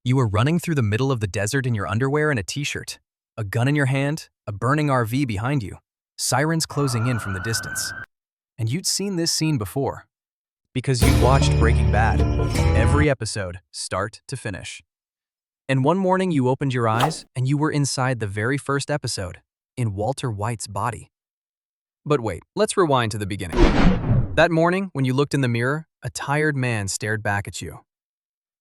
You were running through the middle of the desert in your underwear and a t-shirt, a gun in your hand, a burning RV behind you, sirens closing in from the distance. And you'd seen this scene before, because you'd watched Breaking Bad, every episode, start to finish. And one morning you opened your eyes and you were inside the very first episode, in Walter White's body. But wait, let's rewind to the beginning. That morning, when you looked in the mirror, a tired man stared back at you.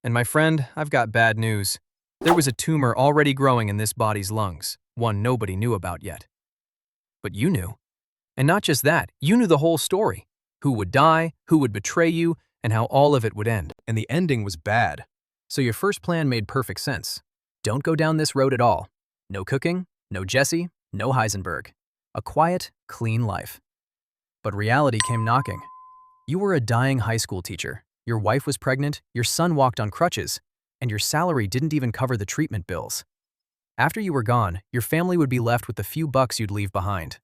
And my friend, I've got bad news. There was a tumor already growing in this body's lungs, one nobody knew about yet. But you knew. And not just that, you knew the whole story. Who would die, who would betray you, and how all of it would end. And the ending was bad. So your first plan made perfect sense. Don't go down this road at all. No cooking, no Jesse, no Heisenberg. A quiet, clean life. But reality came knocking. You were a dying high school teacher. Your wife was pregnant, your son walked on crutches, and your salary didn't even cover the treatment bills. After you were gone, your family would be left with the few bucks you'd leave behind.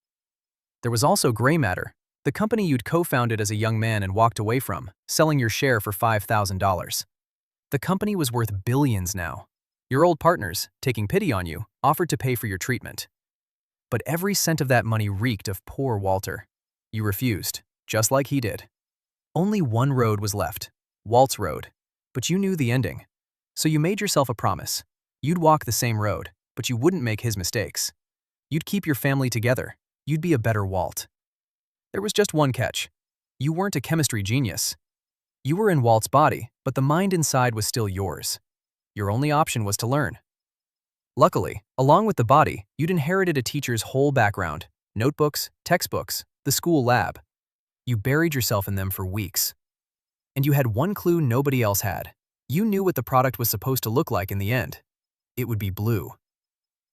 There was also gray matter, the company you'd co-founded as a young man and walked away from, selling your share for $5,000. The company was worth billions now. Your old partners, taking pity on you, offered to pay for your treatment. But every cent of that money reeked of poor Walter. You refused, just like he did. Only one road was left, Walt's road, but you knew the ending. So you made yourself a promise. You'd walk the same road, but you wouldn't make his mistakes. You'd keep your family together. You'd be a better Walt. There was just one catch. You weren't a chemistry genius. You were in Walt's body, but the mind inside was still yours. Your only option was to learn. Luckily, along with the body, you'd inherited a teacher's whole background, notebooks, textbooks, the school lab. You buried yourself in them for weeks. And you had one clue nobody else had. You knew what the product was supposed to look like in the end. It would be blue.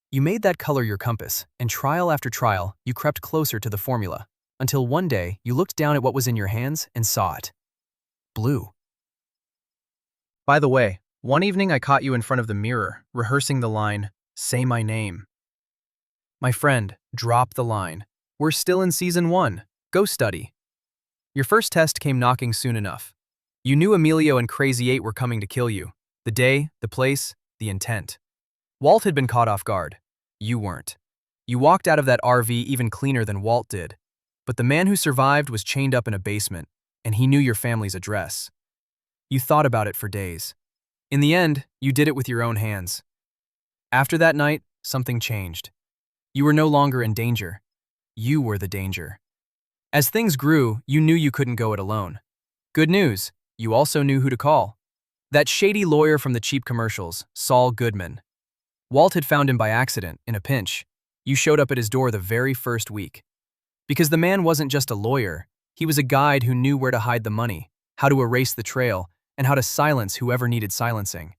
You made that color your compass, and trial after trial, you crept closer to the formula, until one day you looked down at what was in your hands and saw it. Blue. By the way, one evening I caught you in front of the mirror, rehearsing the line, "Say my name." My friend, drop the line. We're still in season 1. Go study. Your first test came knocking soon enough. You knew Emilio and Crazy 8 were coming to kill you. The day, the place, the intent. Walt had been caught off guard. You weren't. You walked out of that RV even cleaner than Walt did. But the man who survived was chained up in a basement, and he knew your family's address. You thought about it for days. In the end, you did it with your own hands. After that night, something changed. You were no longer in danger. You were the danger. As things grew, you knew you couldn't go it alone. Good news, you also knew who to call. That shady lawyer from the cheap commercials, Saul Goodman. Walt had found him by accident, in a pinch. You showed up at his door the very first week. Because the man wasn't just a lawyer, he was a guide who knew where to hide the money, how to erase the trail, and how to silence whoever needed silencing.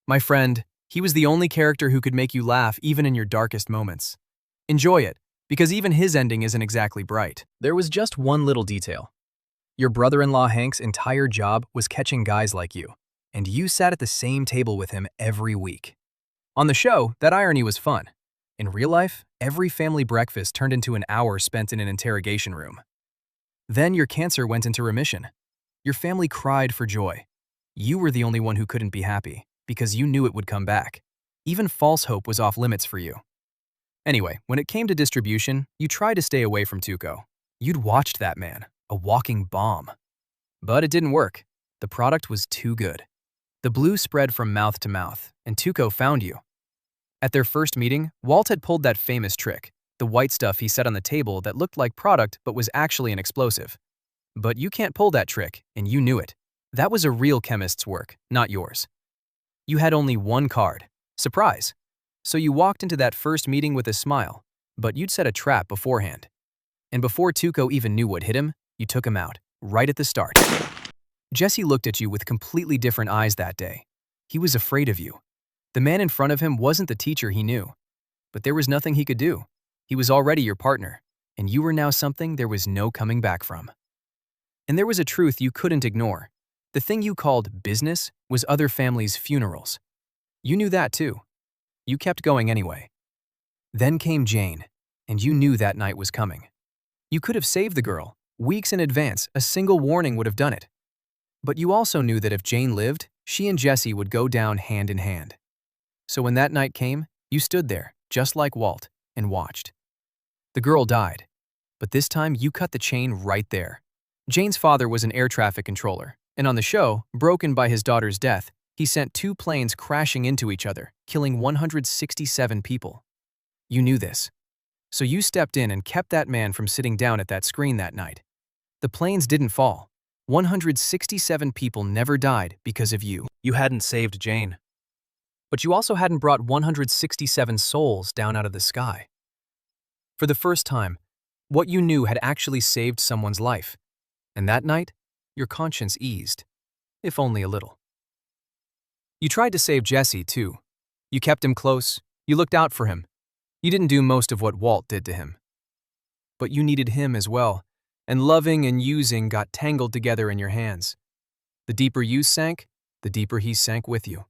My friend, he was the only character who could make you laugh even in your darkest moments. Enjoy it, because even his ending isn't exactly bright. There was just one little detail. Your brother-in-law Hank's entire job was catching guys like you, and you sat at the same table with him every week. On the show, that irony was fun. In real life, every family breakfast turned into an hour spent in an interrogation room. Then your cancer went into remission. Your family cried for joy. You were the only one who couldn't be happy, because you knew it would come back. Even false hope was off limits for you. Anyway, when it came to distribution, you tried to stay away from Tuco. You'd watched that man, a walking bomb. But it didn't work. The product was too good. The blue spread from mouth to mouth, and Tuco found you. At their first meeting, Walt had pulled that famous trick, the white stuff he set on the table that looked like product but was actually an explosive. But you can't pull that trick, and you knew it. That was a real chemist's work, not yours. You had only one card, surprise. So you walked into that first meeting with a smile, but you'd set a trap beforehand. And before Tuco even knew what hit him, you took him out, right at the start. Jesse looked at you with completely different eyes that day. He was afraid of you. The man in front of him wasn't the teacher he knew. But there was nothing he could do. He was already your partner, and you were now something there was no coming back from. And there was a truth you couldn't ignore. The thing you called business was other families' funerals. You knew that too. You kept going anyway. Then came Jane, and you knew that night was coming. You could have saved the girl. Weeks in advance, a single warning would have done it. But you also knew that if Jane lived, she and Jesse would go down hand in hand. So when that night came, you stood there, just like Walt, and watched. The girl died, but this time you cut the chain right there. Jane's father was an air traffic controller, and on the show, broken by his daughter's death, he sent 2 planes crashing into each other, killing 167 people. You knew this. So you stepped in and kept that man from sitting down at that screen that night. The planes didn't fall. 167 people never died because of you. You hadn't saved Jane. But you also hadn't brought 167 souls down out of the sky. For the first time, what you knew had actually saved someone's life. And that night, your conscience eased, if only a little. You tried to save Jesse, too. You kept him close, you looked out for him. You didn't do most of what Walt did to him. But you needed him as well, and loving and using got tangled together in your hands. The deeper you sank, the deeper he sank with you.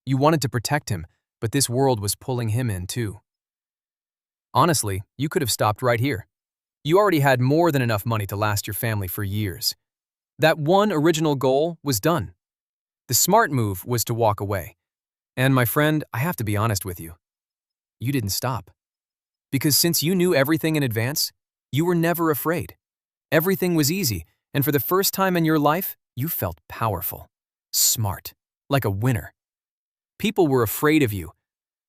You wanted to protect him, but this world was pulling him in too. Honestly, you could have stopped right here. You already had more than enough money to last your family for years. That one original goal was done. The smart move was to walk away. And my friend, I have to be honest with you. You didn't stop. Because since you knew everything in advance, you were never afraid. Everything was easy, and for the first time in your life, you felt powerful, smart, like a winner. People were afraid of you,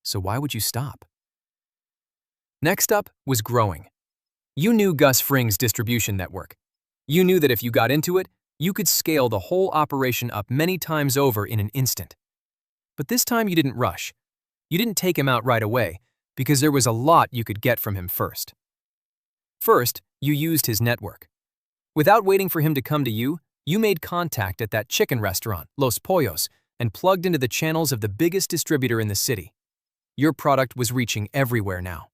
so why would you stop? Next up was growing. You knew Gus Fring's distribution network. You knew that if you got into it, you could scale the whole operation up many times over in an instant. But this time you didn't rush. You didn't take him out right away, because there was a lot you could get from him first. First, you used his network. Without waiting for him to come to you, you made contact at that chicken restaurant, Los Pollos, and plugged into the channels of the biggest distributor in the city. Your product was reaching everywhere now.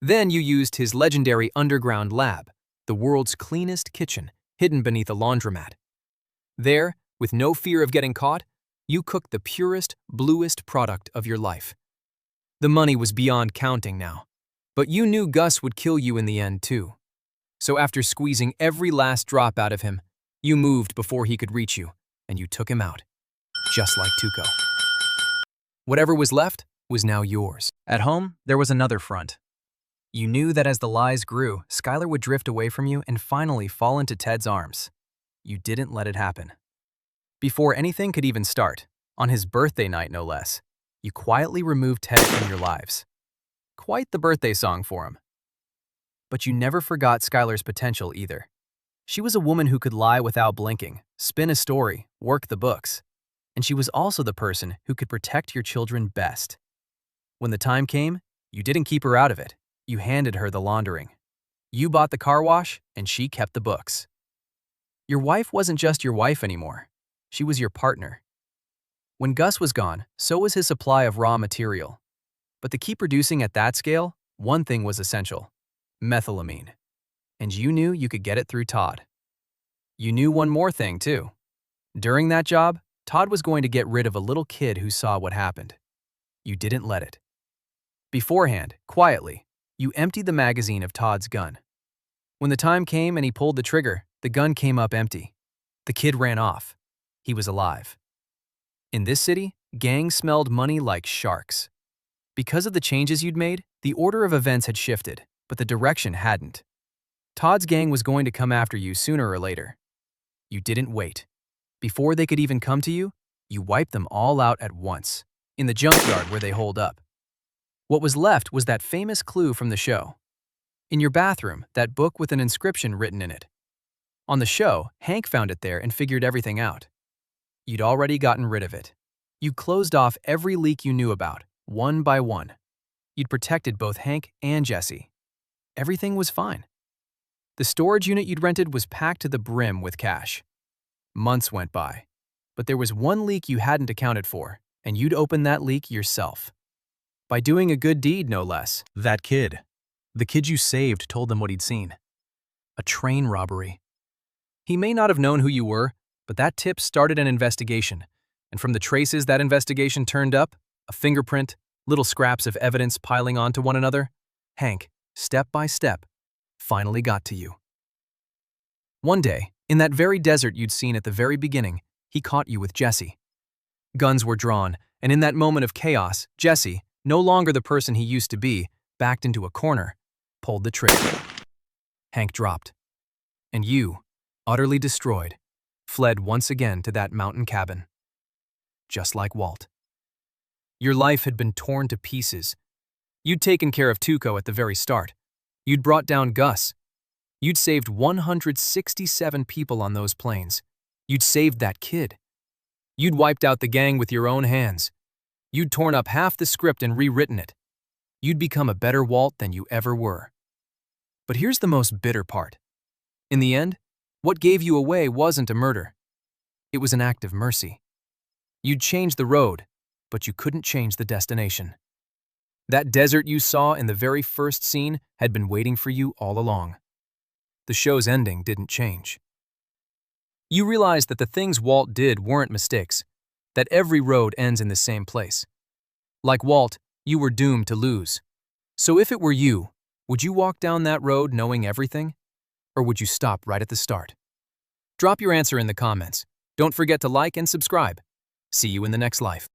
Then you used his legendary underground lab, the world's cleanest kitchen, hidden beneath a laundromat. There, with no fear of getting caught, you cooked the purest, bluest product of your life. The money was beyond counting now, but you knew Gus would kill you in the end too. So after squeezing every last drop out of him, you moved before he could reach you, and you took him out, just like Tuco. Whatever was left was now yours. At home, there was another front. You knew that as the lies grew, Skylar would drift away from you and finally fall into Ted's arms. You didn't let it happen. Before anything could even start, on his birthday night no less, you quietly removed Ted from your lives. Quite the birthday song for him. But you never forgot Skylar's potential either. She was a woman who could lie without blinking, spin a story, work the books. And she was also the person who could protect your children best. When the time came, you didn't keep her out of it. You handed her the laundering. You bought the car wash, and she kept the books. Your wife wasn't just your wife anymore. She was your partner. When Gus was gone, so was his supply of raw material. But to keep producing at that scale, one thing was essential: methylamine. And you knew you could get it through Todd. You knew one more thing, too. During that job, Todd was going to get rid of a little kid who saw what happened. You didn't let it. Beforehand, quietly, you emptied the magazine of Todd's gun. When the time came and he pulled the trigger, the gun came up empty. The kid ran off. He was alive. In this city, gangs smelled money like sharks. Because of the changes you'd made, the order of events had shifted, but the direction hadn't. Todd's gang was going to come after you sooner or later. You didn't wait. Before they could even come to you, you wiped them all out at once, in the junkyard where they holed up. What was left was that famous clue from the show. In your bathroom, that book with an inscription written in it. On the show, Hank found it there and figured everything out. You'd already gotten rid of it. You closed off every leak you knew about, one by one. You'd protected both Hank and Jesse. Everything was fine. The storage unit you'd rented was packed to the brim with cash. Months went by, but there was one leak you hadn't accounted for, and you'd opened that leak yourself. By doing a good deed, no less. That kid. The kid you saved told them what he'd seen. A train robbery. He may not have known who you were, but that tip started an investigation, and from the traces that investigation turned up, a fingerprint, little scraps of evidence piling onto one another, Hank, step by step, finally got to you. One day, in In that very desert you'd seen at the very beginning, he caught you with Jesse. Guns were drawn, and in that moment of chaos, Jesse, no longer the person he used to be, backed into a corner, pulled the trigger. Hank dropped. And you, utterly destroyed, fled once again to that mountain cabin. Just like Walt. Your life had been torn to pieces. You'd taken care of Tuco at the very start. You'd brought down Gus. You'd saved 167 people on those planes. You'd saved that kid. You'd wiped out the gang with your own hands. You'd torn up half the script and rewritten it. You'd become a better Walt than you ever were. But here's the most bitter part. In the end, what gave you away wasn't a murder. It was an act of mercy. You'd changed the road, but you couldn't change the destination. That desert you saw in the very first scene had been waiting for you all along. The show's ending didn't change. You realized that the things Walt did weren't mistakes, that every road ends in the same place. Like Walt, you were doomed to lose. So if it were you, would you walk down that road knowing everything? Or would you stop right at the start? Drop your answer in the comments. Don't forget to like and subscribe. See you in the next life.